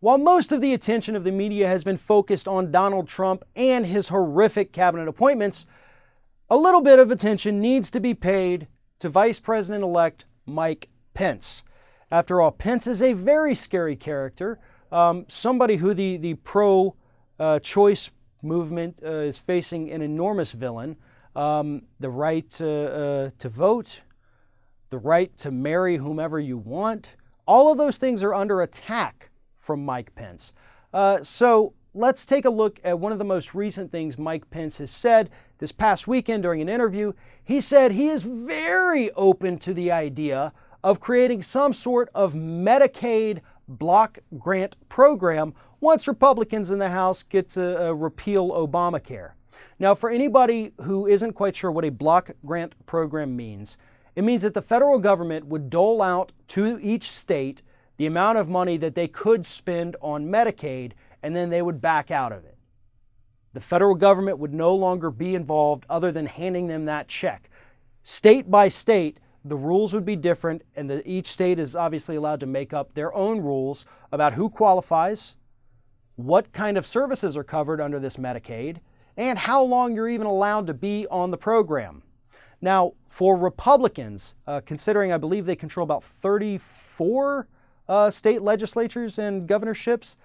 While most of the attention of the media has been focused on Donald Trump and his horrific cabinet appointments, a little bit of attention needs to be paid to Vice President-elect Mike Pence. After all, Pence is a very scary character, somebody who the pro-choice movement is facing an enormous villain. The right to vote, the right to marry whomever you want, all of those things are under attack from Mike Pence. So let's take a look at one of the most recent things Mike Pence has said this past weekend during an interview. He said he is very open to the idea of creating some sort of Medicaid block grant program once Republicans in the House get to repeal Obamacare. Now, for anybody who isn't quite sure what a block grant program means, it means that the federal government would dole out to each state the amount of money that they could spend on Medicaid, and then they would back out of it. The federal government would no longer be involved other than handing them that check. State by state, the rules would be different, and each state is obviously allowed to make up their own rules about who qualifies, what kind of services are covered under this Medicaid, and how long you're even allowed to be on the program. Now, for Republicans, considering I believe they control about 34 state legislatures and governorships,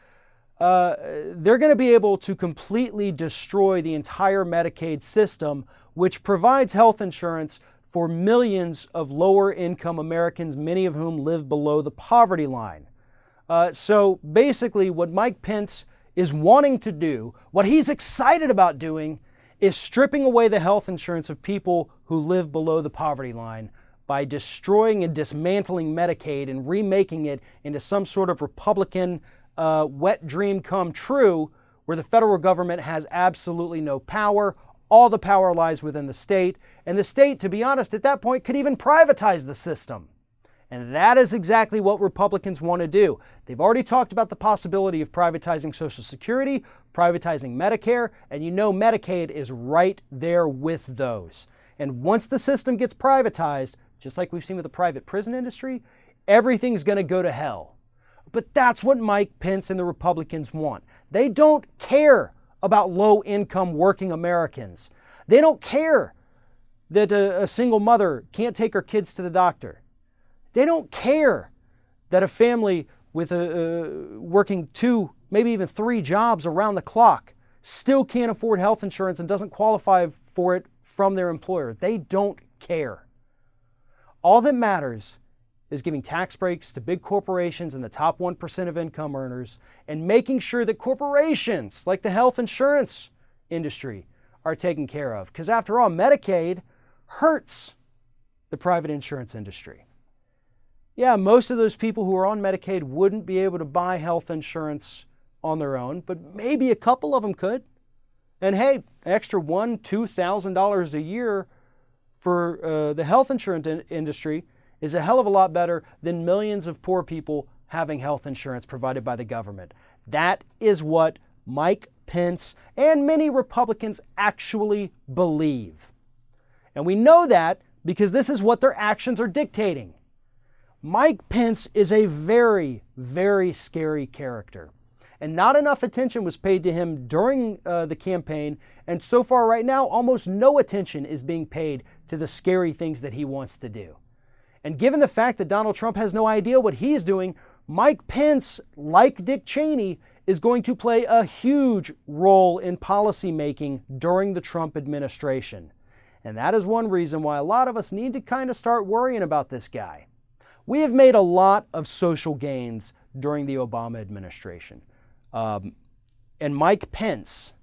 they're going to be able to completely destroy the entire Medicaid system, which provides health insurance for millions of lower income Americans, many of whom live below the poverty line. So basically what Mike Pence is wanting to do, what he's excited about doing, is stripping away the health insurance of people who live below the poverty line by destroying and dismantling Medicaid and remaking it into some sort of Republican wet dream come true where the federal government has absolutely no power. All the power lies within the state, and the state, to be honest, at that point could even privatize the system. And that is exactly what Republicans want to do. They've already talked about the possibility of privatizing Social Security, privatizing Medicare, and you know Medicaid is right there with those. And once the system gets privatized, just like we've seen with the private prison industry, everything's going to go to hell. But that's what Mike Pence and the Republicans want. They don't care about low-income working Americans. They don't care that a single mother can't take her kids to the doctor. They don't care that a family with working 2, maybe even 3 jobs around the clock still can't afford health insurance and doesn't qualify for it from their employer. They don't care. All that matters is giving tax breaks to big corporations and the top 1% of income earners, and making sure that corporations like the health insurance industry are taken care of. Because after all, Medicaid hurts the private insurance industry. Yeah, most of those people who are on Medicaid wouldn't be able to buy health insurance on their own, but maybe a couple of them could. And hey, extra $1,000, $2,000 a year for the health insurance industry is a hell of a lot better than millions of poor people having health insurance provided by the government. That is what Mike Pence and many Republicans actually believe. And we know that because this is what their actions are dictating. Mike Pence is a very, very scary character. And not enough attention was paid to him during the campaign. And so far right now, almost no attention is being paid to the scary things that he wants to do. And given the fact that Donald Trump has no idea what he's doing, Mike Pence, like Dick Cheney, is going to play a huge role in policy making during the Trump administration. And that is one reason why a lot of us need to kind of start worrying about this guy. We have made a lot of social gains during the Obama administration. And Mike Pence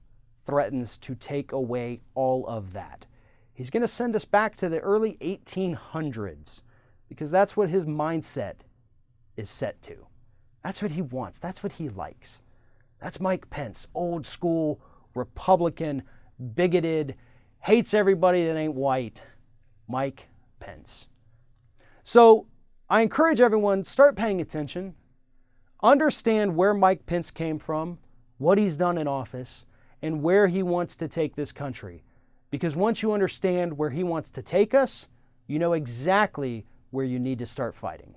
threatens to take away all of that. He's going to send us back to the early 1800s because that's what his mindset is set to. That's what he wants. That's what he likes. That's Mike Pence, old school, Republican, bigoted, hates everybody that ain't white. Mike Pence. So I encourage everyone, start paying attention. Understand where Mike Pence came from, what he's done in office, and where he wants to take this country. Because once you understand where he wants to take us, you know exactly where you need to start fighting.